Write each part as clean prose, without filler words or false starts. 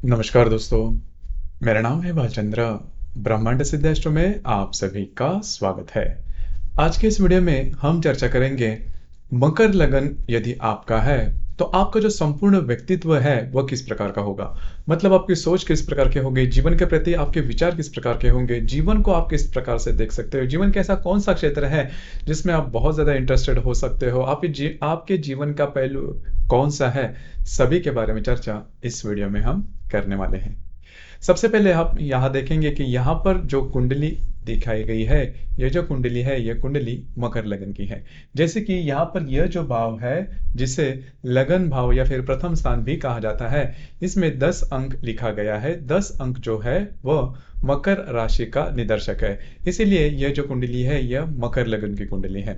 नमस्कार दोस्तों, मेरा नाम है भालचंद्र। ब्रह्मांड सिद्धेश्वर में आप सभी का स्वागत है। आज के इस वीडियो में हम चर्चा करेंगे मकर लगन यदि आपका है तो आपका जो संपूर्ण व्यक्तित्व है वह किस प्रकार का होगा। मतलब आपकी सोच किस प्रकार के होंगे, जीवन के प्रति आपके विचार किस प्रकार के होंगे, जीवन को आप किस प्रकार से देख सकते हो, जीवन का ऐसा कौन सा क्षेत्र है जिसमें आप बहुत ज्यादा इंटरेस्टेड हो सकते हो, आपके जीवन का पहलू कौन सा है, सभी के बारे में चर्चा इस वीडियो में हम करने वाले हैं। सबसे पहले आप यहाँ देखेंगे कि यहाँ पर जो कुंडली दिखाई गई है, ये जो कुंडली है ये कुंडली मकर लगन की है। जैसे कि यहाँ पर यह जो भाव है जिसे लगन भाव या फिर प्रथम स्थान भी कहा जाता है, इसमें 10 अंक लिखा गया है। 10 अंक जो है वह मकर राशि का निदर्शक है, इसीलिए यह जो कुंडली है यह मकर लगन की कुंडली है।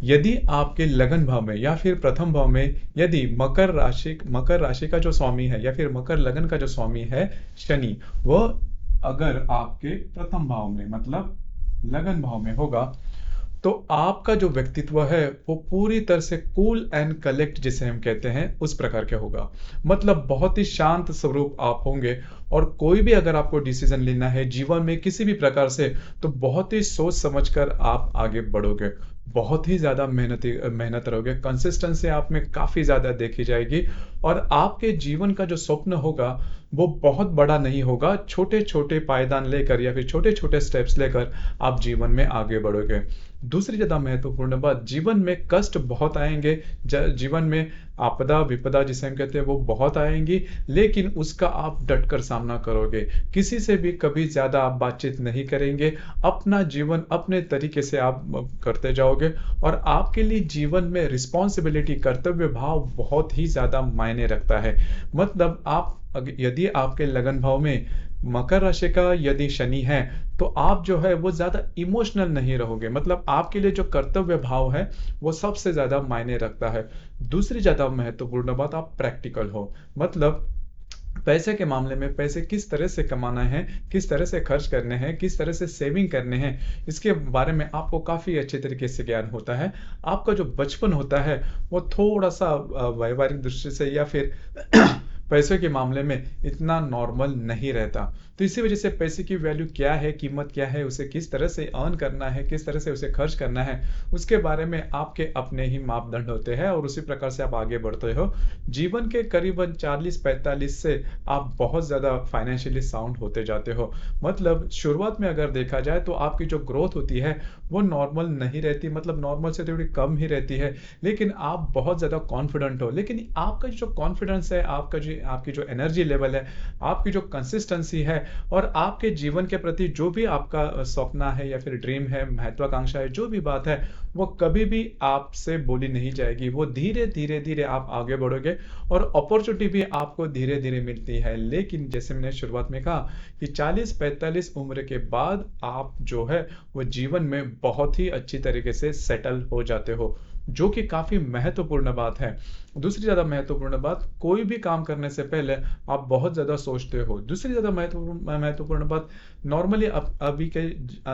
यदि आपके लगन भाव में या फिर प्रथम भाव में यदि मकर राशि का जो स्वामी है या फिर मकर लगन का जो स्वामी है शनि, वह अगर आपके प्रथम भाव में मतलब लगन भाव में होगा तो आपका जो व्यक्तित्व है वो पूरी तरह से कूल एंड कलेक्ट जिसे हम कहते हैं उस प्रकार का होगा। मतलब बहुत ही शांत स्वरूप आप होंगे और कोई भी अगर आपको डिसीजन लेना है जीवन में किसी भी प्रकार से तो बहुत ही सोच समझकर आप आगे बढ़ोगे। बहुत ही ज्यादा मेहनत रहोगे, कंसिस्टेंसी आप में काफी ज्यादा देखी जाएगी और आपके जीवन का जो स्वप्न होगा वो बहुत बड़ा नहीं होगा। छोटे छोटे पायदान लेकर या फिर छोटे छोटे स्टेप्स लेकर आप जीवन में आगे बढ़ोगे। दूसरी ज्यादा महत्वपूर्ण बात, जीवन में कष्ट बहुत आएंगे, जीवन में आपदा विपदा जिसे हम कहते हैं वो बहुत आएंगी, लेकिन उसका आप डटकर सामना करोगे। किसी से भी कभी ज्यादा आप बातचीत नहीं करेंगे, अपना जीवन अपने तरीके से आप करते जाओगे और आपके लिए जीवन में रिस्पॉन्सिबिलिटी कर्तव्य भाव बहुत ही ज्यादा मायने रखता है। मतलब आप यदि आपके लगन भाव में मकर राशि का यदि शनि है तो आप जो है वो ज्यादा इमोशनल नहीं रहोगे। मतलब आपके लिए जो कर्तव्य भाव है वो सबसे ज्यादा मायने रखता है। दूसरी ज्यादा महत्वपूर्ण बात, आप प्रैक्टिकल हो। मतलब पैसे के मामले में पैसे किस तरह से कमाना है, किस तरह से खर्च करने हैं, किस तरह से सेविंग करने हैं, इसके बारे में आपको काफी अच्छे तरीके से ज्ञान होता है। आपका जो बचपन होता है वो थोड़ा सा व्यवहारिक दृष्टि से या फिर पैसों के मामले में इतना नॉर्मल नहीं रहता। तो इसी वजह से पैसे की वैल्यू क्या है, कीमत क्या है, उसे किस तरह से अर्न करना है, किस तरह से उसे खर्च करना है, उसके बारे में आपके अपने ही मापदंड होते हैं और उसी प्रकार से आप आगे बढ़ते हो। जीवन के करीबन 40-45 से आप बहुत ज्यादा फाइनेंशियली साउंड होते जाते हो। मतलब शुरुआत में अगर देखा जाए तो आपकी जो ग्रोथ होती है वो नॉर्मल नहीं रहती, मतलब नॉर्मल से थोड़ी कम ही रहती है, लेकिन आप बहुत ज्यादा कॉन्फिडेंट हो। लेकिन आपका जो कॉन्फिडेंस है, आपकी जो एनर्जी लेवल है, आपकी जो कंसिस्टेंसी है और आपके जीवन के प्रति जो भी आपका सपना है या फिर ड्रीम है, महत्वाकांक्षा है, जो भी बात है वो कभी भी आपसे बोली नहीं जाएगी। वो धीरे धीरे धीरे आप आगे बढ़ोगे और अपॉर्चुनिटी भी आपको धीरे धीरे मिलती है। लेकिन जैसे मैंने शुरुआत में कहा कि 40-45 उम्र के बाद आप जो है वो जीवन में बहुत ही अच्छी तरीके से सेटल हो जाते हो, जो कि काफी महत्वपूर्ण बात है। दूसरी ज्यादा महत्वपूर्ण बात, कोई भी काम करने से पहले आप बहुत ज्यादा सोचते हो। दूसरी ज्यादा महत्वपूर्ण बात, नॉर्मली अभी के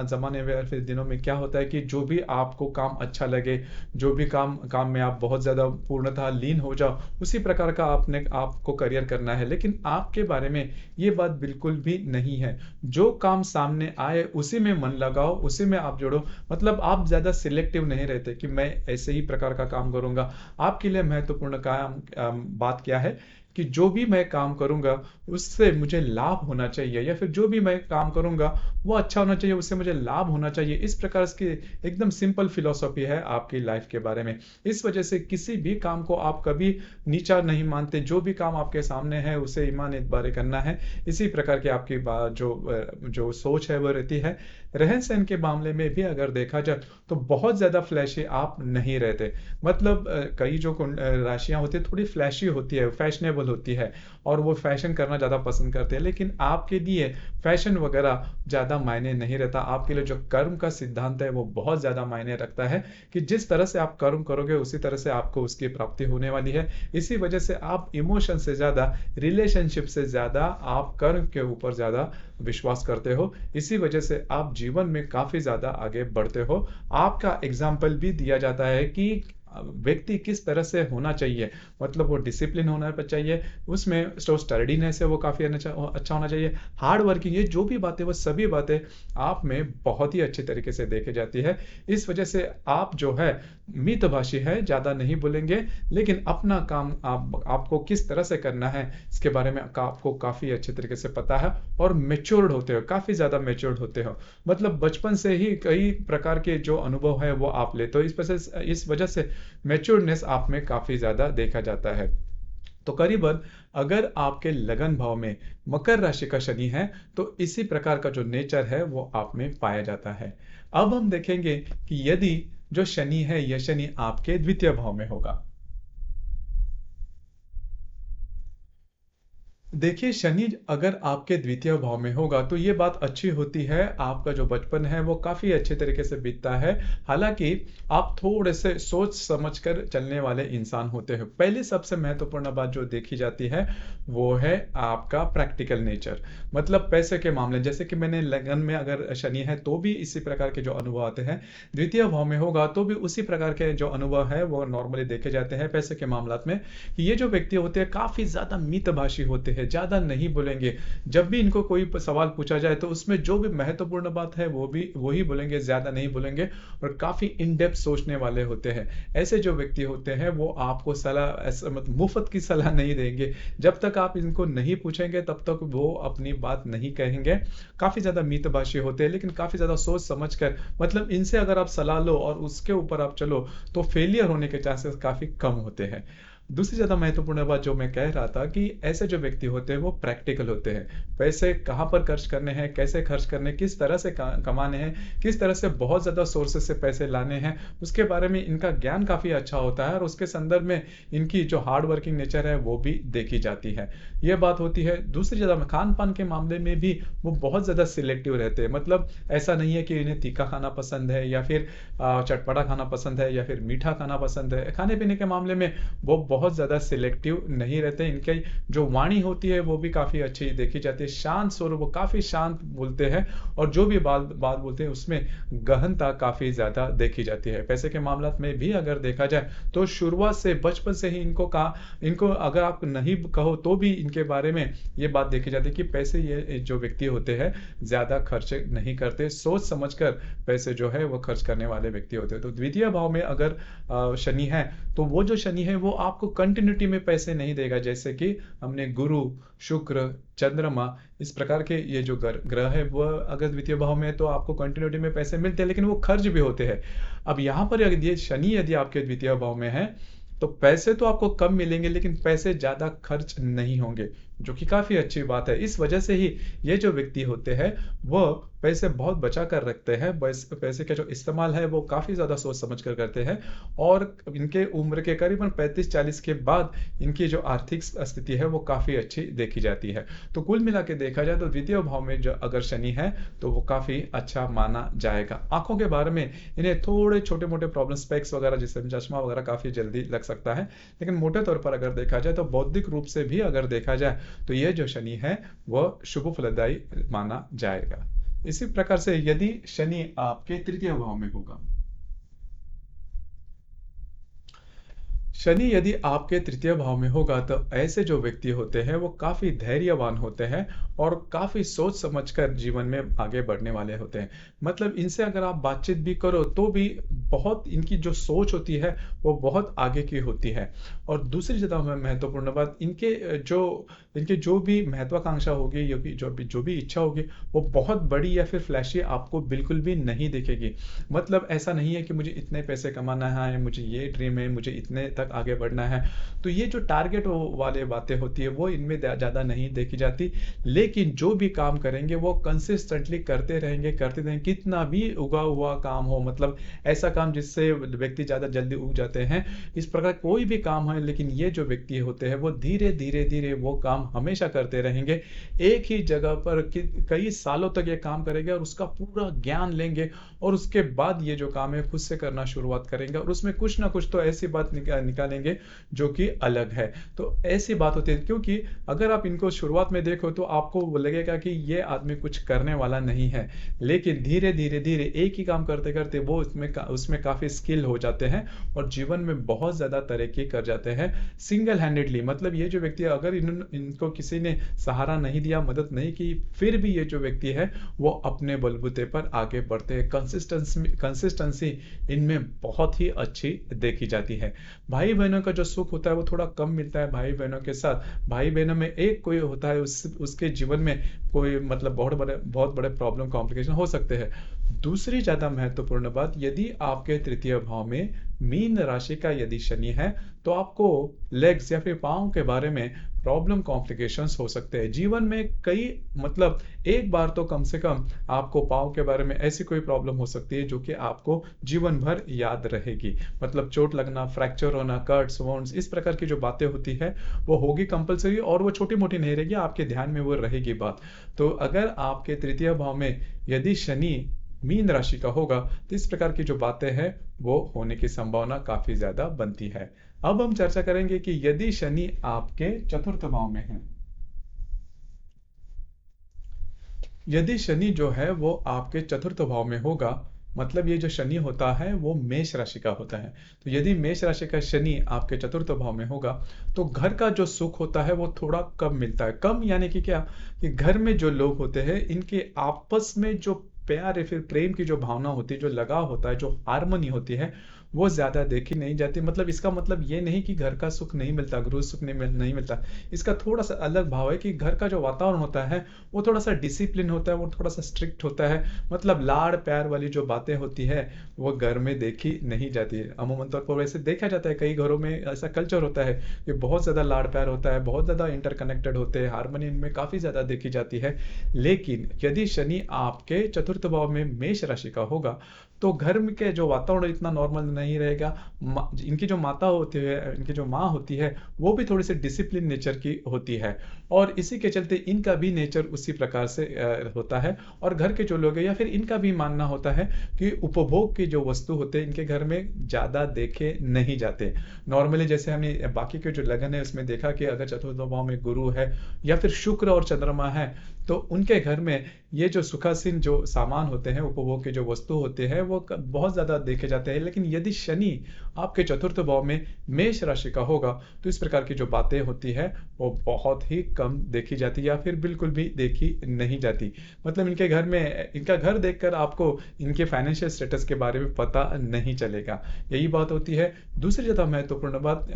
जमाने में या फिर दिनों में क्या होता है कि जो भी आपको काम अच्छा लगे, जो भी काम में आप बहुत ज्यादा पूर्णतः लीन हो जाओ, उसी प्रकार का आपको करियर करना है। लेकिन आपके बारे में ये बात बिल्कुल भी नहीं है। जो काम सामने आए उसी में मन लगाओ, उसी में आप जुड़ो। मतलब आप ज्यादा सिलेक्टिव नहीं रहते कि मैं ऐसे ही प्रकार का काम करूंगा। आपके लिए महत्वपूर्ण बात क्या है कि जो भी मैं काम करूंगा उससे मुझे लाभ होना चाहिए, या फिर जो भी मैं काम करूंगा वो अच्छा होना चाहिए, उससे मुझे लाभ होना चाहिए। इस प्रकार की एकदम सिंपल फिलॉसफी है आपकी लाइफ के बारे में। इस वजह से किसी भी काम को आप कभी नीचा नहीं मानते। जो भी काम आपके सामने है उसे ईमान इतबारे करना है। इसी प्रकार की आपकी बात जो सोच है वो रहती है। रहन सहन के मामले में भी अगर देखा जाए तो बहुत ज्यादा फ्लैशी आप नहीं रहते। मतलब कई जो राशियां होती है थोड़ी फ्लैशी होती है, फैशनेबल होती है और वो फैशन करना ज्यादा पसंद करते हैं। लेकिन आपके लिए फैशन वगैरह ज्यादा मायने नहीं रहता। आपके लिए जो कर्म का सिद्धांत है वो बहुत ज्यादा मायने रखता है कि जिस तरह से आप कर्म करोगे उसी तरह से आपको उसकी प्राप्ति होने वाली है। इसी वजह से आप इमोशन से ज्यादा, रिलेशनशिप से ज्यादा आप कर्म के ऊपर ज्यादा विश्वास करते हो। इसी वजह से आप जीवन में काफी ज्यादा आगे बढ़ते हो। आपका एग्जाम्पल भी दिया जाता है कि व्यक्ति किस तरह से होना चाहिए, मतलब वो डिसिप्लिन होना चाहिए, उसमें जो स्टडीनेस है वो काफ़ी अच्छा होना चाहिए, हार्ड वर्किंग, ये जो भी बातें वो सभी बातें आप में बहुत ही अच्छे तरीके से देखी जाती है। इस वजह से आप जो है मितभाषी है, ज़्यादा नहीं बोलेंगे, लेकिन अपना काम आपको किस तरह से करना है इसके बारे में आपको काफ़ी अच्छे तरीके से पता है और मेच्योर्ड होते हो, काफ़ी ज़्यादा मेच्योर्ड होते हो। मतलब बचपन से ही कई प्रकार के जो अनुभव है वो आप लेते हो, इस वजह से मेच्योर्डनेस आप में काफ़ी ज़्यादा देखा जाता है। तो करीबन अगर आपके लगन भाव में मकर राशि का शनि है तो इसी प्रकार का जो नेचर है वो आप में पाया जाता है। अब हम देखेंगे कि यदि जो शनि है यह शनि आपके द्वितीय भाव में होगा। देखिए, शनि अगर आपके द्वितीय भाव में होगा तो ये बात अच्छी होती है, आपका जो बचपन है वो काफ़ी अच्छे तरीके से बीतता है। हालाँकि आप थोड़े से सोच समझ कर चलने वाले इंसान होते हो। पहली सबसे महत्वपूर्ण बात जो देखी जाती है वो है आपका प्रैक्टिकल नेचर। मतलब पैसे के मामले, जैसे कि मैंने लगन में अगर शनि है तो भी इसी प्रकार के जो अनुभव आते हैं, द्वितीय भाव में होगा तो भी उसी प्रकार के जो अनुभव है वो नॉर्मली देखे जाते हैं पैसे के मामलात में। कि ये जो व्यक्ति होते हैं काफ़ी ज़्यादा मितभाषी होते हैं, ज़्यादा नहीं बोलेंगे। जब भी इनको कोई सवाल पूछा जाए तो उसमें जो भी महत्वपूर्ण बात है वो भी वही बोलेंगे, ज़्यादा नहीं बोलेंगे, और काफ़ी इन डेप्थ सोचने वाले होते हैं। ऐसे जो व्यक्ति होते हैं वो आपको सलाह ऐसा मतलब मुफ्त की सलाह नहीं देंगे। जब तक आप इनको नहीं पूछेंगे तब तक वो अपनी बात नहीं कहेंगे। काफ़ी ज़्यादा मितभाषी होते हैं, लेकिन काफ़ी ज़्यादा सोच समझ कर, मतलब इनसे अगर आप सलाह लो और उसके ऊपर आप चलो तो फेलियर होने के चांसेस काफ़ी कम होते हैं। दूसरी ज़्यादा महत्वपूर्ण बात जो मैं कह रहा था कि ऐसे जो व्यक्ति होते हैं वो प्रैक्टिकल होते हैं। पैसे कहाँ पर खर्च करने हैं, कैसे खर्च करने हैं, किस तरह से कमाने हैं, किस तरह से बहुत ज़्यादा सोर्सेस से पैसे लाने हैं, उसके बारे में इनका ज्ञान काफ़ी अच्छा होता है और उसके संदर्भ में इनकी जो हार्ड वर्किंग नेचर है वो भी देखी जाती है। ये बात होती है। दूसरी ज़्यादा खान-पान के मामले में भी वो बहुत ज़्यादा सिलेक्टिव रहते हैं। मतलब ऐसा नहीं है कि इन्हें तीखा खाना पसंद है या फिर चटपटा खाना पसंद है या फिर मीठा खाना पसंद है। खाने-पीने के मामले में वो बहुत ज़्यादा सिलेक्टिव नहीं रहते। इनकी जो वाणी होती है वो भी काफ़ी अच्छी देखी जाती है। शांत स्वर, वो काफ़ी शांत बोलते हैं और जो भी बात बात बोलते हैं उसमें गहनता काफ़ी ज़्यादा देखी जाती है। पैसे के मामलात में भी अगर देखा जाए तो शुरुआत से बचपन से ही इनको अगर आप नहीं कहो तो भी इनके बारे में ये बात देखी जाती है कि पैसे ये जो व्यक्ति होते हैं ज़्यादा खर्च नहीं करते, सोच समझकर पैसे जो है वो खर्च करने वाले व्यक्ति होते हैं। तो द्वितीय भाव में अगर शनि है तो वो जो शनि है वो आपको कंटिन्यूटी में पैसे नहीं देगा। जैसे कि हमने गुरु, शुक्र, चंद्रमा, इस प्रकार के ये जो ग्रह है वो अगर द्वितीय भाव में है तो आपको कंटिन्यूटी में पैसे मिलते हैं, लेकिन वो खर्च भी होते हैं। अब यहाँ पर यदि ये शनि यदि आपके द्वितीय भाव में है तो पैसे तो आपको कम मिलेंगे लेकिन पैसे ज़्यादा खर्च नहीं होंगे, जो कि काफ़ी अच्छी बात है। इस वजह से ही ये जो व्यक्ति होते हैं वो पैसे बहुत बचा कर रखते हैं। पैसे का जो इस्तेमाल है वो काफ़ी ज़्यादा सोच समझ कर करते हैं और इनके उम्र के करीबन 35-40 के बाद इनकी जो आर्थिक स्थिति है वो काफ़ी अच्छी देखी जाती है। तो कुल मिला के देखा जाए तो द्वितीय भाव में जो अगर शनि है तो वो काफ़ी अच्छा माना जाएगा। आँखों के बारे में इन्हें थोड़े छोटे-मोटे प्रॉब्लम, स्पेक्स वगैरह जिससे चश्मा वगैरह काफ़ी जल्दी लग सकता है। लेकिन मोटे तौर पर अगर देखा जाए तो बौद्धिक रूप से भी अगर देखा जाए तो ये जो शनि है वह शुभ फलदायी माना जाएगा। इसी प्रकार से यदि शनि आपके तृतीय भाव में होगा, शनि यदि आपके तृतीय भाव में होगा तो ऐसे जो व्यक्ति होते हैं वो काफ़ी धैर्यवान होते हैं और काफ़ी सोच समझकर जीवन में आगे बढ़ने वाले होते हैं। मतलब इनसे अगर आप बातचीत भी करो तो भी बहुत इनकी जो सोच होती है वो बहुत आगे की होती है। और दूसरी ज़्यादा महत्वपूर्ण बात, इनके जो भी महत्वाकांक्षा होगी, जो भी इच्छा होगी वो बहुत बड़ी या फिर फ्लैशी आपको बिल्कुल भी नहीं दिखेगी। मतलब ऐसा नहीं है कि मुझे इतने पैसे कमाना है, मुझे ये ड्रीम है, मुझे इतने तक आगे बढ़ना है। तो ये जो टारगेट वाले बातें होती है वो इनमें ज़्यादा नहीं देखी जाती। लेकिन जो भी काम करेंगे वो कंसिस्टेंटली करते रहेंगे, कितना भी उगा हुआ काम हो, मतलब ऐसा काम जिससे व्यक्ति ज़्यादा जल्दी उग जाते हैं, इस प्रकार कोई भी काम है, लेकिन ये जो व्यक्ति होते हैं वो धीरे धीरे धीरे वो काम हमेशा करते रहेंगे। एक ही जगह पर कई सालों तक ये काम करेंगे और उसका पूरा ज्ञान लेंगे और उसके बाद ये जो काम है खुद से करना शुरुआत करेंगे और उसमें कुछ ना कुछ तो ऐसी बात निकालेंगे जो कि अलग है। तो ऐसी बात होती है, क्योंकि अगर आप इनको शुरुआत में देखो तो आपको वो लगेगा कि ये आदमी कुछ करने वाला नहीं है, लेकिन धीरे धीरे धीरे एक ही काम करते करते वो उसमें काफ़ी स्किल हो जाते हैं और जीवन में बहुत ज़्यादा तरक्की कर जाते हैं सिंगल हैंडेडली। मतलब ये जो व्यक्ति है, अगर इनको किसी ने सहारा नहीं दिया, मदद नहीं की, फिर भी ये जो व्यक्ति है वो अपने बलबूते पर आगे बढ़ते हैं। कंसिस्टेंसी इनमें बहुत ही अच्छी देखी जाती है। भाई बहनों का जो सुख होता है वो थोड़ा कम मिलता है भाई बहनों के साथ। भाई बहनों में एक कोई होता है, उसके जीवन में कोई मतलब बहुत बड़े प्रॉब्लम कॉम्प्लिकेशन हो सकते हैं। दूसरी ज्यादा महत्वपूर्ण बात, यदि आपके तृतीय भाव में मीन राशि का यदि शनि है तो आपको लेग्स या फिर पाँव के बारे में प्रॉब्लम कॉम्प्लिकेशंस हो सकते हैं। जीवन में कई मतलब एक बार तो कम से कम आपको पाँव के बारे में ऐसी कोई प्रॉब्लम हो सकती है जो कि आपको जीवन भर याद रहेगी। मतलब चोट लगना, फ्रैक्चर होना, कट्स, वॉन्ड्स, इस प्रकार की जो बातें होती है वो होगी कंपलसरी, और वो छोटी मोटी नहीं रहेगी, आपके ध्यान में वो रहेगी बात। तो अगर आपके तृतीय भाव में यदि शनि मीन राशि का होगा तो इस प्रकार की जो बातें हैं वो होने की संभावना काफी ज्यादा बनती है। अब हम चर्चा करेंगे कि यदि शनि आपके चतुर्थ भाव में है। यदि शनि जो है वो आपके चतुर्थ भाव में होगा, मतलब ये जो शनि होता है वो मेष राशि का होता है। तो यदि मेष राशि का शनि आपके चतुर्थ भाव में होगा तो घर का जो सुख होता है वो थोड़ा कम मिलता है। कम यानी कि क्या, कि घर में जो लोग होते हैं इनके आपस में जो प्यार या फिर प्रेम की जो भावना होती है, जो लगाव होता है, जो हारमोनी होती है, वो ज्यादा देखी नहीं जाती। मतलब इसका मतलब ये नहीं कि घर का सुख नहीं मिलता, गृह सुख नहीं मिलता। इसका थोड़ा सा अलग भाव है कि घर का जो वातावरण होता है वो थोड़ा सा डिसिप्लिन होता है, वो थोड़ा सा स्ट्रिक्ट होता है। मतलब लाड़ प्यार वाली जो बातें होती है वो घर में देखी नहीं जाती है। अमूमन तौर पर वैसे देखा जाता है, कई घरों में ऐसा कल्चर होता है कि बहुत ज्यादा लाड़ प्यार होता है, बहुत ज्यादा इंटरकनेक्टेड होते हैं, हारमोनी इनमें काफी ज्यादा देखी जाती है। लेकिन यदि शनि आपके चतुर्थ भाव में मेष राशि का होगा तो घर में के जो वातावरण इतना नॉर्मल नहीं रहेगा। इनकी जो माता होती है, इनकी जो माँ होती है, वो भी थोड़ी सी डिसिप्लिन नेचर की होती है, और इसी के चलते इनका भी नेचर उसी प्रकार से होता है। और घर के जो लोग हैं या फिर इनका भी मानना होता है कि उपभोग की जो वस्तु होते हैं इनके घर में ज्यादा देखे नहीं जाते। नॉर्मली जैसे हमने बाकी के जो लगन है उसमें देखा कि अगर चतुर्थ भाव में गुरु है या फिर शुक्र और चंद्रमा है तो उनके घर में ये जो सुखासीन जो सामान होते हैं, उपभोग के जो वस्तु होते हैं, वो बहुत ज्यादा देखे जाते हैं। लेकिन यदि शनि आपके चतुर्थ भाव में मेष राशि का होगा तो इस प्रकार की जो बातें होती है वो बहुत ही कम देखी जाती या फिर बिल्कुल भी देखी नहीं जाती। मतलब इनके घर में, इनका घर देखकर आपको इनके फाइनेंशियल स्टेटस के बारे में पता नहीं चलेगा। यही बात होती है। दूसरी ज्यादा महत्वपूर्ण बात,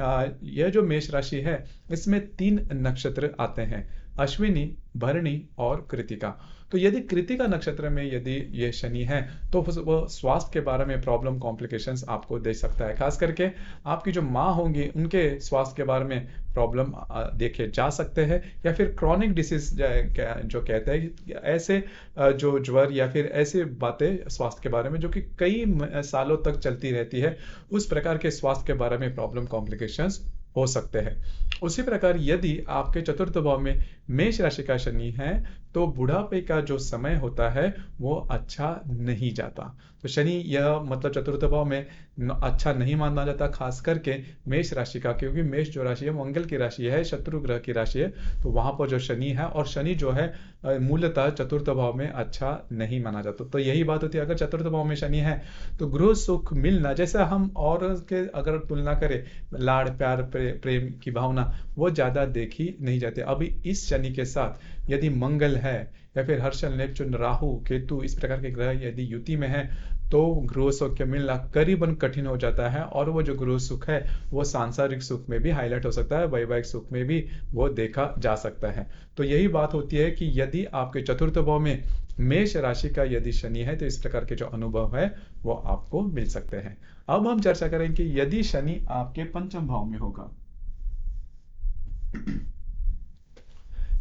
यह जो मेष राशि है इसमें 3 नक्षत्र आते हैं, अश्विनी, भरणी और कृतिका। तो यदि कृतिका नक्षत्र में यदि ये शनि है तो वो स्वास्थ्य के बारे में प्रॉब्लम कॉम्प्लिकेशंस आपको दे सकता है। खास करके आपकी जो माँ होंगी उनके स्वास्थ्य के बारे में प्रॉब्लम देखे जा सकते हैं, या फिर क्रॉनिक डिसीज जो कहते हैं कि ऐसे जो ज्वर या फिर ऐसे बातें स्वास्थ्य के बारे में जो कि कई सालों तक चलती रहती है, उस प्रकार के स्वास्थ्य के बारे में प्रॉब्लम कॉम्प्लिकेशंस हो सकते हैं। उसी प्रकार यदि आपके चतुर्थ भाव में मेष राशि का शनि है तो बुढ़ापे का जो समय होता है वो अच्छा नहीं जाता। तो शनि यह मतलब चतुर्थ भाव में अच्छा नहीं माना जाता, खास करके मेष राशि का, क्योंकि मेष जो राशि है मंगल की राशि है, शत्रु ग्रह की राशि है। तो वहां पर जो शनि है, और शनि जो है मूलतः चतुर्थ भाव में अच्छा नहीं माना जाता। तो यही बात होती है, अगर चतुर्थ भाव में शनि है तो गृह सुख मिलना, जैसे हम और के अगर तुलना करें, लाड़ प्यार प्रेम की भावना वो ज्यादा देखी नहीं जाती। अभी इस शनि के साथ यदि मंगल है या फिर हर्षल, नेपचुन, राहु, केतु, इस प्रकार के ग्रह यदि युति में है तो गृह सुख के मिलना करीबन कठिन हो जाता है, और वो जो गृह सुख है वो सांसारिक सुख में भी हाईलाइट हो सकता है, वैवाहिक सुख में भी वो देखा जा सकता है। तो यही बात होती है कि यदि आपके चतुर्थ भाव में मेष राशि का यदि शनि है तो इस प्रकार के जो अनुभव है वो आपको मिल सकते हैं। अब हम चर्चा करें कि यदि शनि आपके पंचम भाव में होगा।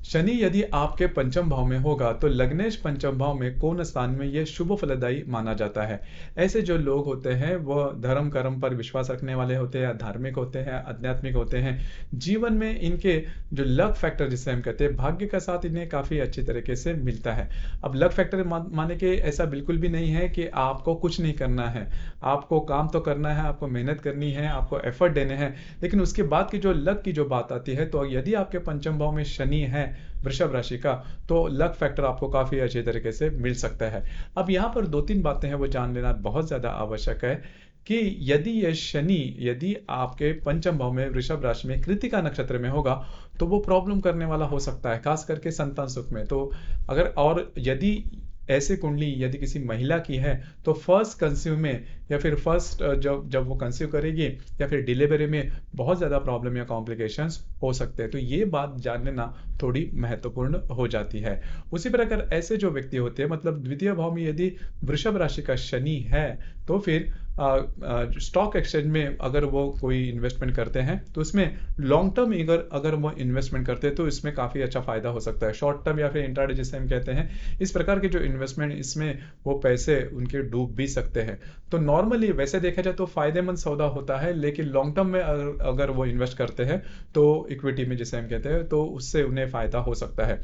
शनि यदि आपके पंचम भाव में होगा तो लग्नेश पंचम भाव में कोन स्थान में यह शुभ फलदायी माना जाता है। ऐसे जो लोग होते हैं वह धर्म कर्म पर विश्वास रखने वाले होते हैं, धार्मिक होते हैं, आध्यात्मिक होते हैं। जीवन में इनके जो लक फैक्टर जिसे हम कहते हैं, भाग्य का साथ इन्हें काफी अच्छी तरीके से मिलता है। अब लक फैक्टर माने के ऐसा बिल्कुल भी नहीं है कि आपको कुछ नहीं करना है। आपको काम तो करना है, आपको मेहनत करनी है, आपको एफर्ट देने हैं, लेकिन उसके बाद की जो लक की जो बात आती है, तो यदि आपके पंचम भाव में शनि है वृषभ राशि का, तो लक फैक्टर आपको काफी अच्छे तरीके से मिल सकता है। अब यहाँ पर दो तीन बातें हैं वो जान लेना बहुत ज्यादा आवश्यक है कि यदि यह शनि यदि आपके पंचम भाव में वृषभ राशि में कृतिका नक्षत्र में होगा तो वो प्रॉब्लम करने वाला हो सकता है, खास करके संतान सुख में। तो अगर और यदि ऐसे कुंडली यदि किसी महिला की है तो फर्स्ट कंसीव में या फिर फर्स्ट जब जब वो कंसीव करेगी या फिर डिलीवरी में बहुत ज़्यादा प्रॉब्लम या कॉम्प्लिकेशंस हो सकते हैं। तो ये बात जान लेना थोड़ी महत्वपूर्ण हो जाती है। उसी प्रकार ऐसे जो व्यक्ति होते हैं, मतलब द्वितीय भाव में यदि वृषभ राशि का शनि है तो फिर स्टॉक एक्सचेंज में अगर वो कोई इन्वेस्टमेंट करते हैं तो उसमें लॉन्ग टर्म अगर वो इन्वेस्टमेंट करते हैं तो इसमें काफ़ी अच्छा फायदा हो सकता है। शॉर्ट टर्म या फिर इंट्राडे जिसे हम कहते हैं, इस प्रकार के जो इन्वेस्टमेंट इसमें वो पैसे उनके डूब भी सकते हैं। तो नॉर्मली वैसे देखा जाए तो फायदेमंद सौदा होता है, लेकिन लॉन्ग टर्म में अगर वो इन्वेस्ट करते हैं तो इक्विटी में जिसे हम कहते हैं, तो उससे उन्हें फायदा हो सकता है।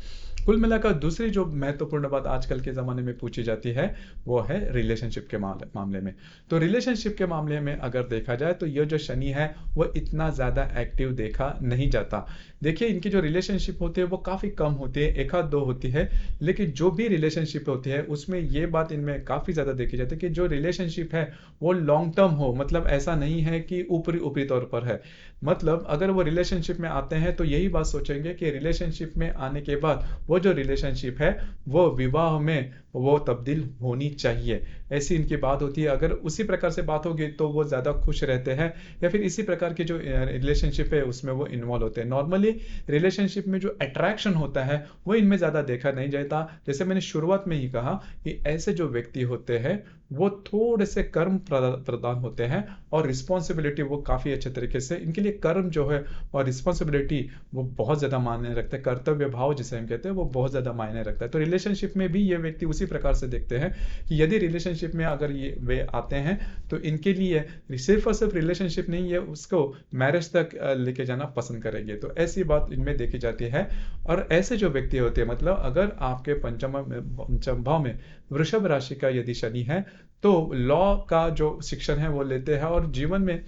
कुल मिलाकर दूसरी जो महत्वपूर्ण बात आजकल के ज़माने में पूछी जाती है वो है रिलेशनशिप के मामले में। तो रिलेशनशिप के मामले में अगर देखा जाए तो ये जो शनि है वो इतना ज़्यादा एक्टिव देखा नहीं जाता। देखिए इनकी जो रिलेशनशिप होती है वो काफ़ी कम होती है, एक आध दो होती है, लेकिन जो भी रिलेशनशिप होती है उसमें ये बात इनमें काफ़ी ज़्यादा देखी जाती है कि जो रिलेशनशिप है वो लॉन्ग टर्म हो। मतलब ऐसा नहीं है कि ऊपरी ऊपरी तौर पर है। मतलब अगर वो रिलेशनशिप में आते हैं तो यही बात सोचेंगे कि रिलेशनशिप में आने के बाद वो जो रिलेशनशिप है वो विवाह में वो तब्दील होनी चाहिए, ऐसी इनकी बात होती है। अगर उसी प्रकार से बात होगी तो वो ज़्यादा खुश रहते हैं, या फिर इसी प्रकार की जो रिलेशनशिप है उसमें वो इन्वॉल्व होते हैं। नॉर्मली रिलेशनशिप में जो अट्रैक्शन होता है वो इनमें ज़्यादा देखा नहीं जाता। जैसे मैंने शुरुआत में ही कहा कि ऐसे जो व्यक्ति होते हैं वो थोड़े से कर्म प्रधान होते हैं और रिस्पॉन्सिबिलिटी वो काफ़ी अच्छे तरीके से, इनके लिए कर्म जो है और रिस्पॉन्सिबिलिटी वो बहुत ज़्यादा मायने रखते हैं। कर्तव्य भाव जिसे हम कहते हैं वो बहुत ज़्यादा मायने रखता है। तो रिलेशनशिप में भी ये व्यक्ति उसी प्रकार से देखते हैं कि यदि रिलेशनशिप में अगर ये वे आते हैं तो इनके लिए सिर्फ और सिर्फ रिलेशनशिप नहीं है, उसको मैरिज तक लेके जाना पसंद करेंगे। तो ऐसी बात इनमें देखी जाती है। और ऐसे जो व्यक्ति होते हैं, मतलब अगर आपके पंचम भाव में वृषभ राशि का यदि शनि है तो लॉ का जो शिक्षण है वो लेते हैं और जीवन में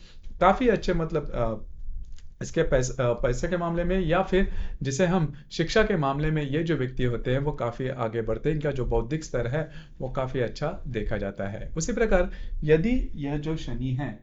काफ़ी अच्छे, मतलब इसके पैसे के मामले में या फिर जिसे हम शिक्षा के मामले में ये जो व्यक्ति होते हैं वो काफ़ी आगे बढ़ते हैं। इनका जो बौद्धिक स्तर है वो काफ़ी अच्छा देखा जाता है। उसी प्रकार यदि यह जो शनि है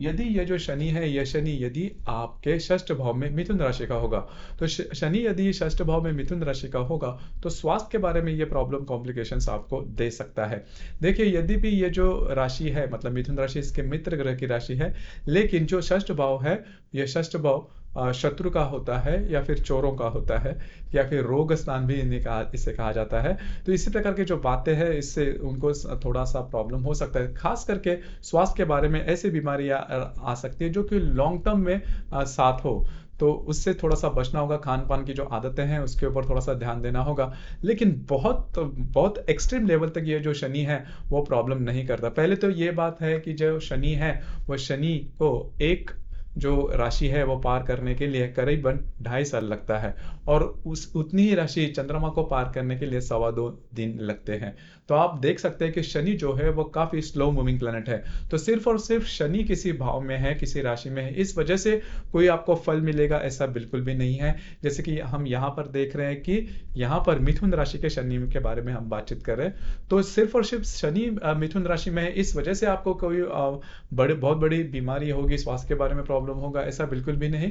यदि यह जो शनि है, यह शनि यदि आपके षष्ठ भाव में मिथुन राशि का होगा, तो शनि यदि षष्ठ भाव में मिथुन राशि का होगा तो स्वास्थ्य के बारे में ये प्रॉब्लम कॉम्प्लिकेशंस आपको दे सकता है। देखिए यदि भी ये जो राशि है, मतलब मिथुन राशि इसके मित्र ग्रह की राशि है, लेकिन जो षष्ठ भाव है, यह षष्ठ भाव शत्रु का होता है या फिर चोरों का होता है या फिर रोग स्थान भी इसे कहा जाता है। तो इसी प्रकार की जो बातें हैं इससे उनको थोड़ा सा प्रॉब्लम हो सकता है। खास करके स्वास्थ्य के बारे में ऐसी बीमारियां आ सकती है जो कि लॉन्ग टर्म में साथ हो, तो उससे थोड़ा सा बचना होगा। खान पान की जो आदतें हैं उसके ऊपर थोड़ा सा ध्यान देना होगा। लेकिन बहुत बहुत एक्सट्रीम लेवल तक ये जो शनि है वो प्रॉब्लम नहीं करता। पहले तो ये बात है कि जो शनि है वो शनि को एक जो राशि है वो पार करने के लिए करीबन 2.5 साल लगता है, और उस उतनी ही राशि चंद्रमा को पार करने के लिए 2.25 दिन लगते हैं। तो आप देख सकते हैं कि शनि जो है वो काफी स्लो मूविंग प्लैनेट है। तो सिर्फ और सिर्फ शनि किसी भाव में है, किसी राशि में है, इस वजह से कोई आपको फल मिलेगा ऐसा बिल्कुल भी नहीं है। जैसे कि हम यहाँ पर देख रहे हैं कि यहाँ पर मिथुन राशि के शनि के बारे में हम बातचीत कर रहे हैं, तो सिर्फ और सिर्फ शनि मिथुन राशि में है, इस वजह से आपको कोई बहुत बड़ी बीमारी होगी, स्वास्थ्य के बारे में प्रॉब्लम होगा, ऐसा बिल्कुल भी नहीं।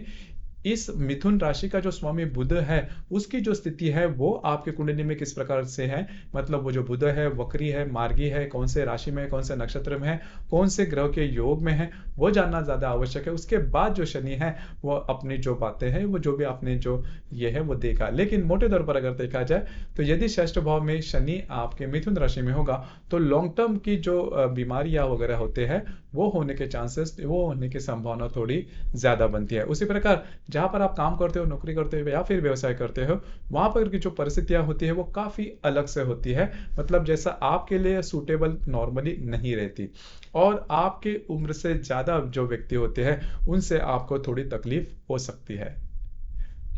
इस मिथुन राशि का जो स्वामी बुध है उसकी जो स्थिति है वो आपके कुंडली में किस प्रकार से है, मतलब वो जो बुध है वक्री है, मार्गी है, कौन से राशि में है, कौन से नक्षत्र में है, कौन से ग्रह के योग में है, वो जानना ज्यादा आवश्यक है। उसके बाद जो शनि है वो अपनी जो बातें हैं, वो जो भी आपने जो ये है वो देखा। लेकिन मोटे तौर पर अगर देखा जाए तो यदि षष्ठ भाव में शनि आपके मिथुन राशि में होगा तो लॉन्ग टर्म की जो बीमारियां वगैरह होते हैं वो होने के चांसेस, वो होने की संभावना थोड़ी ज़्यादा बनती है। उसी प्रकार जहाँ पर आप काम करते हो, नौकरी करते हो या फिर व्यवसाय करते हो, वहाँ पर की जो परिस्थितियाँ होती है वो काफ़ी अलग से होती है। मतलब जैसा आपके लिए सूटेबल नॉर्मली नहीं रहती, और आपके उम्र से ज़्यादा जो व्यक्ति होते हैं उनसे आपको थोड़ी तकलीफ हो सकती है।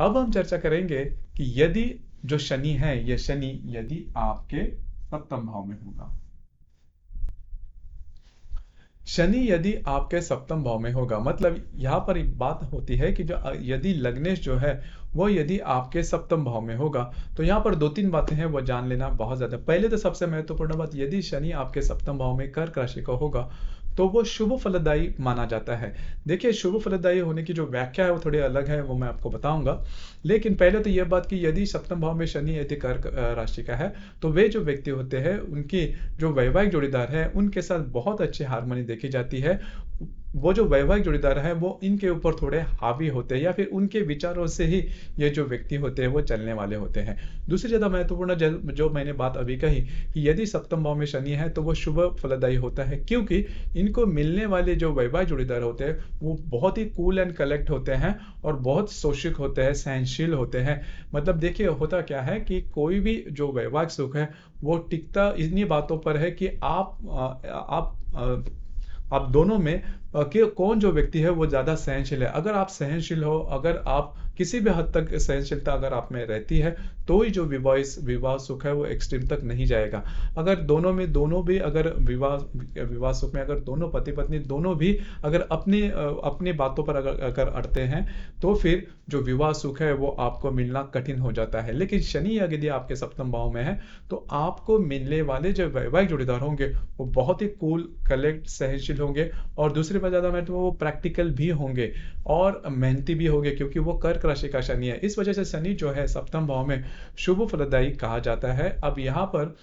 अब हम चर्चा करेंगे कि यदि जो शनि है, ये शनि यदि आपके सप्तम भाव में होगा। शनि यदि आपके सप्तम भाव में होगा, मतलब यहाँ पर एक बात होती है कि जो यदि लग्नेश जो है वो यदि आपके सप्तम भाव में होगा, तो यहाँ पर दो तीन बातें हैं वो जान लेना बहुत ज्यादा। पहले तो सबसे महत्वपूर्ण बात, यदि शनि आपके सप्तम भाव में कर्क राशि का होगा तो वो शुभ फलदायी माना जाता है। देखिए, शुभ फलदायी होने की जो व्याख्या है वो थोड़ी अलग है, वो मैं आपको बताऊंगा। लेकिन पहले तो यह बात कि यदि सप्तम भाव में शनि यदि कर्क राशि का है, तो वे जो व्यक्ति होते हैं उनकी जो वैवाहिक जोड़ीदार है उनके साथ बहुत अच्छी हारमोनी देखी जाती है। वो जो वैवाहिक जोड़ीदार है वो इनके ऊपर थोड़े हावी होते हैं, या फिर उनके विचारों से ही ये जो व्यक्ति होते हैं वो चलने वाले होते हैं। दूसरी ज्यादा महत्वपूर्ण जो मैंने बात अभी कही कि यदि सप्तम भाव में शनि है तो वो शुभ फलदायी होता है, क्योंकि इनको मिलने वाले जो वैवाहिक जोड़ीदार होते हैं वो बहुत ही कूल एंड कलेक्ट होते हैं और बहुत शोषित होते हैं, सहनशील होते हैं। मतलब देखिए, होता क्या है कि कोई भी जो वैवाहिक सुख है वो टिकता इन्हीं बातों पर है कि आप दोनों में कि कौन जो व्यक्ति है वो ज्यादा सहनशील है। अगर आप सहनशील हो, अगर आप किसी भी हद तक सहनशीलता अगर आप में रहती है, तो ही जो विवाह सुख है वो एक्सट्रीम तक नहीं जाएगा। अगर दोनों भी अगर विवाह विवाह सुख में अगर दोनों पति पत्नी दोनों भी अगर अपनी बातों पर अगर अड़ते हैं, तो फिर जो विवाह सुख है वो आपको मिलना कठिन हो जाता है। लेकिन शनि यदि आपके सप्तम भाव में है, तो आपको मिलने वाले जो वैवाहिक जोड़ीदार होंगे वो बहुत ही कूल कलेक्ट सहनशील होंगे, और दूसरी बात ज्यादा मैं तो वो प्रैक्टिकल भी होंगे और मेहनती भी होंगे, क्योंकि वो कर्क राशि का शनि है। इस वजह से शनि जो है सप्तम भाव में शुभ फलदायी कहा जाता है। अब यहाँ पर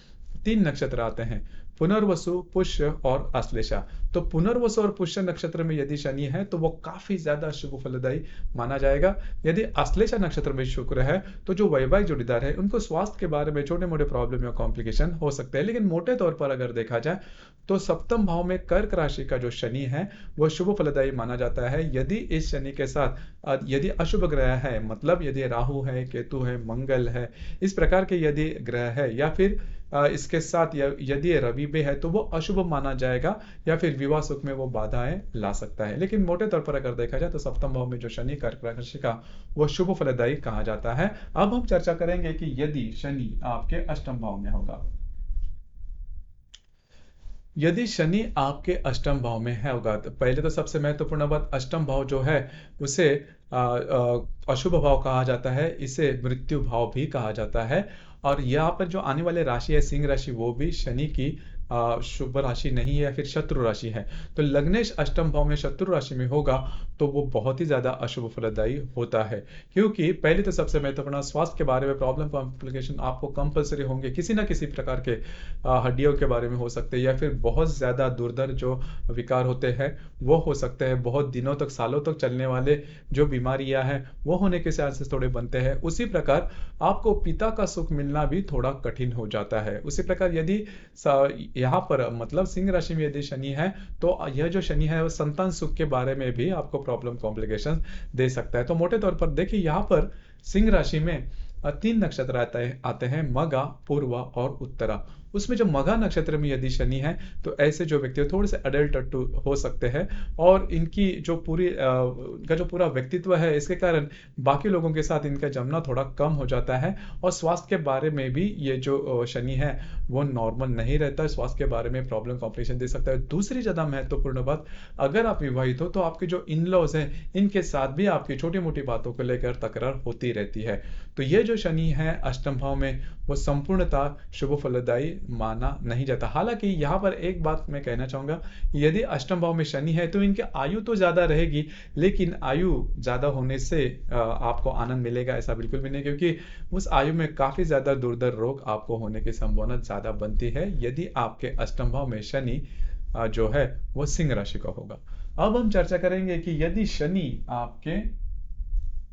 तीन नक्षत्र आते हैं, पुनर्वसु, पुष्य और आश्लेषा। तो पुनर्वसु और पुष्य नक्षत्र में यदि शनि है तो वो काफी ज्यादा शुभ फलदायी माना जाएगा। यदि आश्लेषा नक्षत्र में शुक्र है तो जो वैवाहिक जोड़ीदार है उनको स्वास्थ्य के बारे में छोटे मोटे प्रॉब्लम या कॉम्प्लिकेशन हो सकते हैं। लेकिन मोटे तौर पर अगर देखा जाए तो सप्तम भाव में कर्क राशि का जो शनि है वो शुभ फलदायी माना जाता है। यदि इस शनि के साथ यदि अशुभ ग्रह है, मतलब यदि राहु है, केतु है, मंगल है, इस प्रकार के यदि ग्रह है, या फिर इसके साथ यदि रवि भी है, तो वो अशुभ माना जाएगा, या फिर विवाह सुख में वो बाधाएं ला सकता है। लेकिन मोटे तौर पर अगर देखा जाए तो सप्तम भाव में जो शनि कर्क राशि का वो शुभ फलदायी कहा जाता है। अब हम चर्चा करेंगे कि यदि शनि आपके अष्टम भाव में होगा। यदि शनि आपके अष्टम भाव में है होगा, तो पहले तो सबसे महत्वपूर्ण बात, अष्टम भाव जो है उसे अशुभ भाव कहा जाता है, इसे मृत्यु भाव भी कहा जाता है। और यहाँ पर जो आने वाले राशि है सिंह राशि, वो भी शनि की शुभ राशि नहीं है या फिर शत्रु राशि है। तो लग्नेश अष्टम भाव में शत्रु राशि में होगा तो वो बहुत ही ज्यादा अशुभ फलदायी होता है, क्योंकि पहले तो सबसे महत्वपूर्ण स्वास्थ्य के बारे में प्रॉब्लम कॉम्प्लिकेशन आपको कंपलसरी होंगे, किसी ना किसी प्रकार के हड्डियों के बारे में हो सकते हैं, या फिर बहुत ज्यादा दुर्धर जो विकार होते हैं वो हो सकते हैं। बहुत दिनों तक, सालों तक चलने वाले जो बीमारियां हैं वो होने के चांसेस थोड़े बनते हैं। उसी प्रकार आपको पिता का सुख मिलना भी थोड़ा कठिन हो जाता है। उसी प्रकार यदि यहाँ पर मतलब सिंह राशि में यदि शनि है तो यह जो शनि है वो संतान सुख के बारे में भी आपको प्रॉब्लम कॉम्प्लिकेशन दे सकता है। तो मोटे तौर पर देखिए, यहाँ पर सिंह राशि में तीन नक्षत्र आते हैं, मघा, पूर्वा और उत्तरा। उसमें जो मघा नक्षत्र में यदि शनि है तो ऐसे जो व्यक्ति थोड़े से अडल्ट हो सकते हैं, और इनकी जो इनका जो पूरा व्यक्तित्व है इसके कारण बाकी लोगों के साथ इनका जमना थोड़ा कम हो जाता है। और स्वास्थ्य के बारे में भी ये जो शनि है वो नॉर्मल नहीं रहता है, स्वास्थ्य के बारे में प्रॉब्लम कॉम्प्लिकेशन दे सकता है। दूसरी ज्यादा महत्वपूर्ण बात, अगर आप विवाहित हो तो आपके जो इन लॉज हैं इनके साथ भी आपकी छोटी मोटी बातों को लेकर तकरार होती रहती है। तो ये जो शनि है अष्टम भाव में वो संपूर्णतः शुभ फलदायी माना नहीं जाता। हालांकि यहाँ पर एक बात मैं कहना चाहूंगा, यदि अष्टम भाव में शनि है तो इनकी आयु तो ज्यादा रहेगी, लेकिन आयु ज्यादा होने से आपको आनंद मिलेगा ऐसा बिल्कुल भी नहीं, क्योंकि उस आयु में काफी ज्यादा दुर्धर रोग आपको होने की संभावना ज्यादा बनती है यदि आपके अष्टम भाव में शनि जो है वो सिंह राशि का होगा। अब हम चर्चा करेंगे कि यदि शनि आपके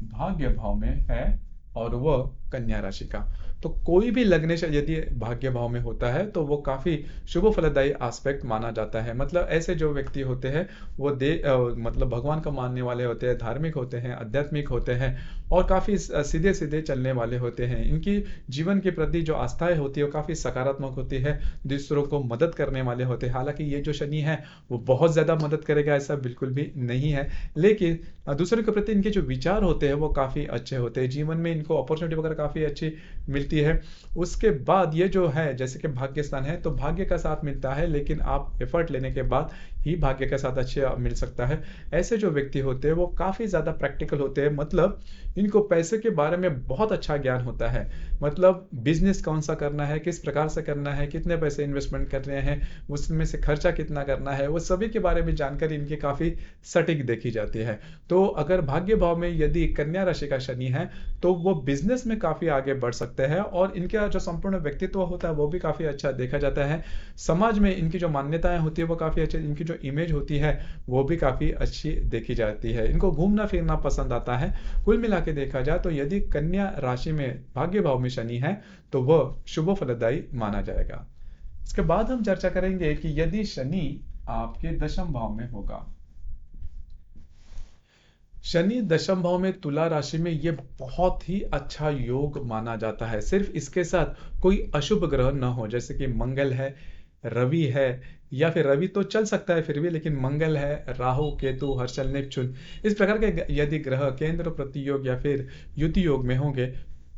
भाग्य भाव में है और वह कन्या राशि का, तो कोई भी लग्न यदि भाग्य भाव में होता है तो वो काफी शुभ फलदायी एस्पेक्ट माना जाता है। मतलब ऐसे जो व्यक्ति होते हैं वो मतलब भगवान को मानने वाले होते हैं, धार्मिक होते हैं, आध्यात्मिक होते हैं और काफी सीधे सीधे चलने वाले होते हैं। इनकी जीवन के प्रति जो आस्थाएं होती है वो काफी सकारात्मक होती है, दूसरों को मदद करने वाले होते हैं। हालांकि ये जो शनि है वो बहुत ज्यादा मदद करेगा ऐसा बिल्कुल भी नहीं है, लेकिन दूसरों के प्रति इनके जो विचार होते हैं वो काफी अच्छे होते हैं, जीवन में इनको अपॉर्चुनिटी वगैरह काफी अच्छी मिलती है। उसके बाद ये जो है जैसे कि भाग्य स्थान है तो भाग्य का साथ मिलता है, लेकिन आप एफर्ट लेने के बाद ही भाग्य का साथ अच्छे मिल सकता है। ऐसे जो व्यक्ति होते हैं वो काफी ज्यादा प्रैक्टिकल होते हैं, मतलब इनको पैसे के बारे में बहुत अच्छा ज्ञान होता है। मतलब बिजनेस कौन सा करना है, किस प्रकार से करना है, कितने पैसे इन्वेस्टमेंट करने हैं, उसमें से खर्चा कितना करना है, वो सभी के बारे में जानकारी इनकी काफी सटीक देखी जाती है। तो अगर भाग्य भाव में यदि कन्या राशि का शनि है तो वो बिजनेस में काफी आगे बढ़ सकते हैं और इनका जो संपूर्ण व्यक्तित्व होता है वो भी काफी अच्छा देखा जाता है। समाज में इनकी जो मान्यताएं होती है वो काफी अच्छी, इनकी जो इमेज होती है वो भी काफी अच्छी देखी जाती है। इनको घूमना फिरना पसंद आता है। कुल मिला के देखा जाए तो यदि कन्या राशि में भाग्य भाव में शनि है तो वह शुभ फलदायी माना जाएगा। इसके बाद हम चर्चा करेंगे कि यदि शनि आपके दशम भाव में होगा। शनि दशम भाव में तुला राशि में ये बहुत ही अच्छा योग माना जाता है। सिर्फ इसके साथ कोई अशुभ ग्रह न हो, जैसे कि मंगल है, रवि है, या फिर रवि तो चल सकता है फिर भी, लेकिन मंगल है, राहु केतु हर्षल नेपचुन, इस प्रकार के यदि ग्रह केंद्र प्रतियोग या फिर युति योग में होंगे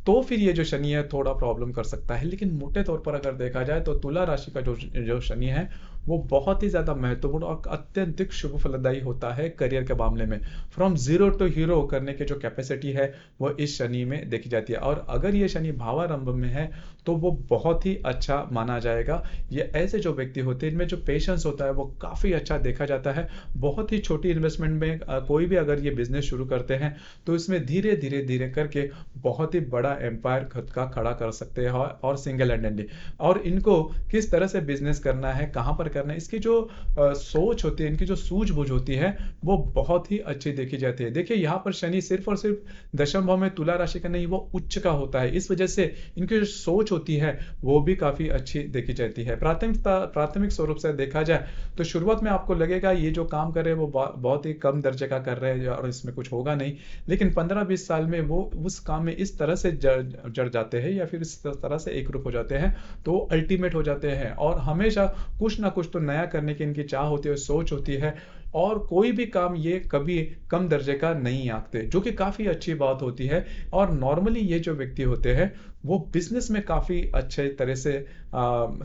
तो फिर ये जो शनि है थोड़ा प्रॉब्लम कर सकता है। लेकिन मोटे तौर पर अगर देखा जाए तो तुला राशि का जो जो शनि है वो बहुत ही ज्यादा महत्वपूर्ण और अत्यंत शुभ फलदायी होता है करियर के मामले में। फ्रॉम जीरो टू हीरो करने की जो कैपेसिटी है वो इस शनि में देखी जाती है। और अगर ये शनि भावारंभ में है तो वो बहुत ही अच्छा माना जाएगा। ये ऐसे जो व्यक्ति होते हैं इनमें जो पेशेंस होता है वो काफी अच्छा देखा जाता है। बहुत ही छोटी इन्वेस्टमेंट में कोई भी अगर ये बिजनेस शुरू करते हैं तो इसमें धीरे धीरे धीरे करके बहुत ही बड़ा एम्पायर खुद का खड़ा कर सकते हैं और सिंगल हैंडेडली। और इनको किस तरह से बिजनेस करना है, कहां पर करना है, इसकी जो सोच होती है, इनकी जो सूझबूझ होती है वो बहुत ही अच्छी देखी जाती है। देखिए यहाँ पर शनि सिर्फ और सिर्फ दशम भाव में तुला राशि का नहीं, वो उच्च का होता है। इस वजह से इनकी जो सोच होती है वो भी काफी अच्छी देखी जाती है। प्राथमिक स्वरूप से देखा जाए तो शुरुआत में आपको लगेगा ये जो काम कर रहे हैं वो बहुत ही कम दर्जे का कर रहे हैं और इसमें कुछ होगा नहीं, लेकिन 15-20 साल में वो उस काम में इस तरह से जड़ जाते हैं या फिर इस तरह से एक रूप हो जाते हैं तो अल्टीमेट हो जाते हैं। और हमेशा कुछ ना कुछ तो नया करने की इनकी चाह होती है, सोच होती है, और कोई भी काम ये कभी कम दर्जे का नहीं आंकते, जो कि काफी अच्छी बात होती है। और नॉर्मली ये जो व्यक्ति होते हैं वो बिजनेस में काफी अच्छे तरह से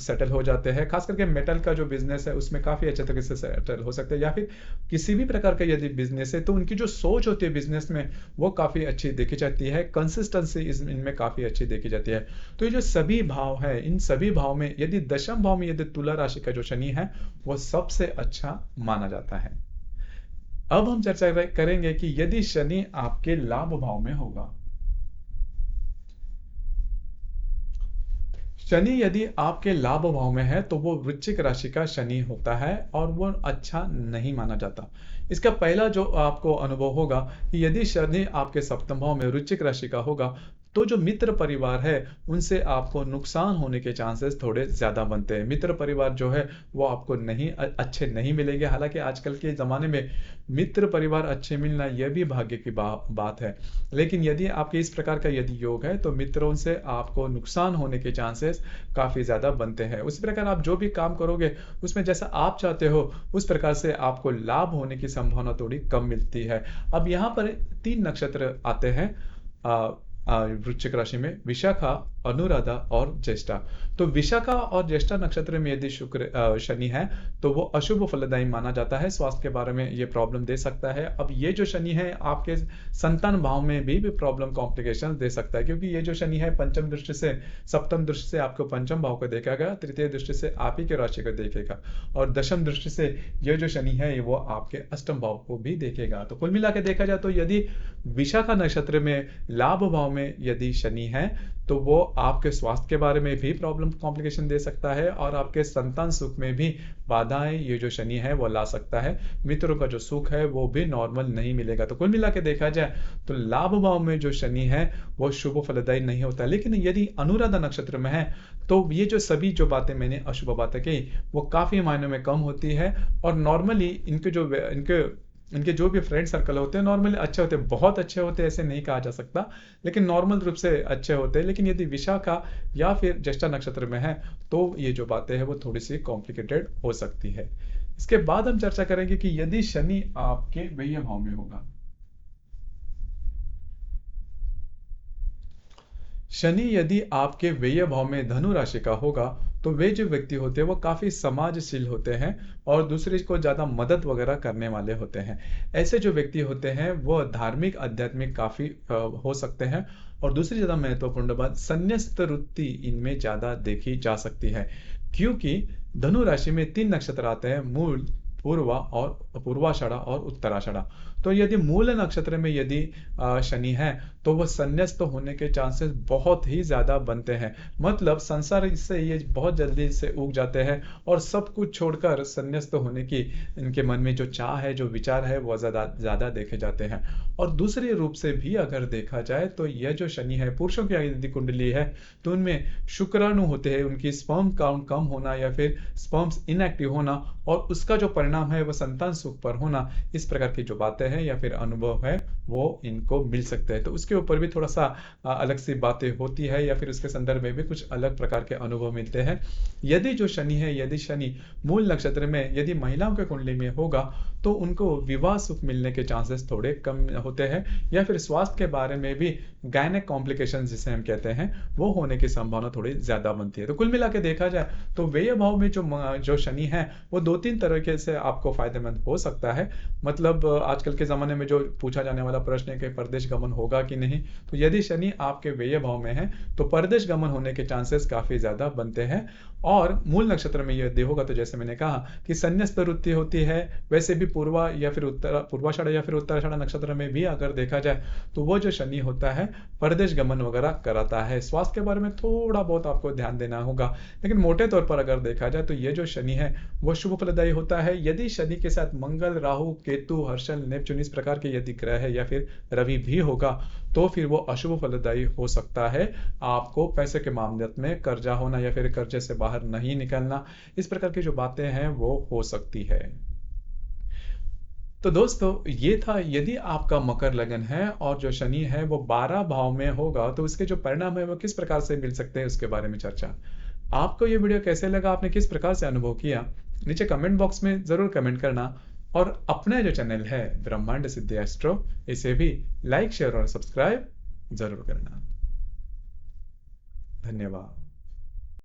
सेटल हो जाते हैं। खास करके मेटल का जो बिजनेस है उसमें काफी अच्छे तरीके से सेटल हो सकते हैं, या फिर किसी भी प्रकार का यदि बिजनेस है तो उनकी जो सोच होती है बिजनेस में वो काफी अच्छी देखी जाती है। कंसिस्टेंसी इनमें काफी अच्छी देखी जाती है। तो ये जो सभी भाव है, इन सभी भाव में यदि दशम भाव में यदि तुला राशि का जो शनि है वो सबसे अच्छा माना जाता है। अब हम चर्चा करेंगे कि यदि शनि आपके लाभ भाव में होगा। शनि यदि आपके लाभ भाव में है तो वो वृश्चिक राशि का शनि होता है और वो अच्छा नहीं माना जाता। इसका पहला जो आपको अनुभव होगा कि यदि शनि आपके सप्तम भाव में वृश्चिक राशि का होगा तो जो मित्र परिवार है उनसे आपको नुकसान होने के चांसेस थोड़े ज्यादा बनते हैं। मित्र परिवार जो है वो आपको अच्छे नहीं मिलेंगे। हालांकि आजकल के जमाने में मित्र परिवार अच्छे मिलना यह भी भाग्य की बात है, लेकिन यदि आपके इस प्रकार का यदि योग है तो मित्रों से आपको नुकसान होने के चांसेस काफी ज्यादा बनते हैं। उसी प्रकार आप जो भी काम करोगे उसमें जैसा आप चाहते हो उस प्रकार से आपको लाभ होने की संभावना थोड़ी कम मिलती है। अब यहाँ पर 3 नक्षत्र आते हैं वृश्चिक राशि में, विशाखा, अनुराधा और ज्येष्ठा। तो विशाखा और ज्येष्ठा नक्षत्र में यदि शुक्र शनि है तो वो अशुभ फलदायी माना जाता है। स्वास्थ्य के बारे में ये प्रॉब्लम दे सकता है। अब ये जो शनि है आपके संतान भाव में भी प्रॉब्लम कॉम्प्लिकेशन दे सकता है, क्योंकि ये जो शनि है पंचम दृष्टि से, सप्तम दृष्टि से आपको पंचम भाव को देखेगा, तृतीय दृष्टि से आप ही के राशि को देखेगा, और दशम दृष्टि से ये जो शनि है वो आपके अष्टम भाव को भी देखेगा। तो कुल मिला के देखा जाए तो यदि विशाखा नक्षत्र में लाभ भाव में यदि शनि है तो वो आपके स्वास्थ्य के बारे में भी प्रॉब्लम कॉम्प्लिकेशन दे सकता है और आपके संतान सुख में भी बाधाएं ये जो शनि है वो ला सकता है। मित्रों का जो सुख है वो भी नॉर्मल नहीं मिलेगा। तो कुल मिला के देखा जाए तो लाभ भाव में जो शनि है वो शुभ फलदायी नहीं होता। लेकिन यदि अनुराधा नक्षत्र में है तो ये जो सभी जो बातें मैंने अशुभ बातें कही वो काफी मायनों में कम होती है। और नॉर्मली इनके जो भी फ्रेंड सर्कल होते हैं नॉर्मली अच्छे होते हैं, बहुत अच्छे होते हैं ऐसे नहीं कहा जा सकता, लेकिन नॉर्मल रूप से अच्छे होते हैं। लेकिन यदि विशाखा या फिर ज्येष्ठा नक्षत्र में है तो ये जो बातें हैं वो थोड़ी सी कॉम्प्लिकेटेड हो सकती है। इसके बाद हम चर्चा करेंगे कि यदि शनि आपके व्यय भाव में होगा। शनि यदि आपके व्यय भाव में धनु राशि का होगा तो वे जो व्यक्ति होते हैं वो काफी समाजशील होते हैं और दूसरे को ज्यादा मदद वगैरह करने वाले होते हैं। ऐसे जो व्यक्ति होते हैं वो धार्मिक आध्यात्मिक काफी हो सकते हैं। और दूसरी ज्यादा महत्वपूर्ण बात, संन्यास्त वृत्ति इनमें ज्यादा देखी जा सकती है, क्योंकि धनु राशि में 3 नक्षत्र आते हैं, मूल, पूर्वा और पूर्वाषाढ़ा और उत्तराषाढ़ा। तो यदि मूल नक्षत्र में यदि शनि है तो वह संन्यास्त होने के चांसेस बहुत ही ज्यादा बनते हैं। मतलब संसार से ये बहुत जल्दी से उग जाते हैं और सब कुछ छोड़कर संन्यास्त होने की इनके मन में जो चाह है, जो विचार है, वो ज्यादा ज्यादा देखे जाते हैं। और दूसरे रूप से भी अगर देखा जाए तो यह जो शनि है, पुरुषों की यदि कुंडली है तो उनमें शुक्राणु होते हैं, उनकी स्पर्म काउंट कम होना या फिर स्पर्म्स इनएक्टिव होना और उसका जो परिणाम है वो संतान सुख पर होना, इस प्रकार की जो बातें हैं या फिर अनुभव है वो इनको मिल सकते हैं। तो उसके ऊपर भी थोड़ा सा अलग सी बातें होती है या फिर उसके संदर्भ में भी कुछ अलग प्रकार के अनुभव मिलते हैं। यदि जो शनि है, यदि शनि मूल नक्षत्र में यदि महिलाओं के कुंडली में होगा तो उनको विवाह सुख मिलने के चांसेस थोड़े कम होते हैं या फिर स्वास्थ्य के बारे में भी गायनेक कॉम्प्लिकेशन जिसे हम कहते हैं वो होने की संभावना थोड़ी ज्यादा बनती है। तो कुल मिला के देखा जाए तो व्यय भाव में जो शनि है वो 2-3 तरीके से आपको फायदेमंद हो सकता है। मतलब आजकल के ज़माने में जो पूछा जाने वाला प्रश्न है कि परदेश गमन होगा कि नहीं, तो यदि शनि आपके व्यय भाव में है तो परदेश गमन होने के चांसेस काफ़ी ज़्यादा बनते हैं। और मूल नक्षत्र में यदि होगा तो जैसे मैंने कहा कि संन्यास्त वृत्ति होती है, वैसे भी पूर्वा या फिर पूर्वाषाढ़ा या फिर उत्तराषाढ़ा नक्षत्र में भी अगर देखा जाए तो वो जो शनि होता है परदेश गमन वगैरह कराता है। स्वास्थ्य के बारे में थोड़ा बहुत आपको ध्यान देना होगा, लेकिन मोटे तौर पर अगर देखा जाए तो ये जो शनि है वो शुभ फलदायी होता है। यदि शनि के साथ मंगल, राहु, केतु, हर्षल, नेपच्यून इस प्रकार के यदि ग्रह है या फिर रवि भी होगा तो फिर वो अशुभ फलदायी हो सकता है। आपको पैसे के मामले में कर्जा होना या फिर कर्जे से बाहर नहीं निकलना, इस प्रकार की जो बातें हैं वो हो सकती है। तो दोस्तों ये था, यदि आपका मकर लगन है और जो शनि है वो 12 भाव में होगा तो उसके जो परिणाम है वो किस प्रकार से मिल सकते हैं उसके बारे में चर्चा। आपको ये वीडियो कैसे लगा, आपने किस प्रकार से अनुभव किया, नीचे कमेंट बॉक्स में जरूर कमेंट करना। और अपना जो चैनल है ब्रह्मांड सिद्धि एस्ट्रो, इसे भी लाइक, शेयर और सब्सक्राइब जरूर करना। धन्यवाद।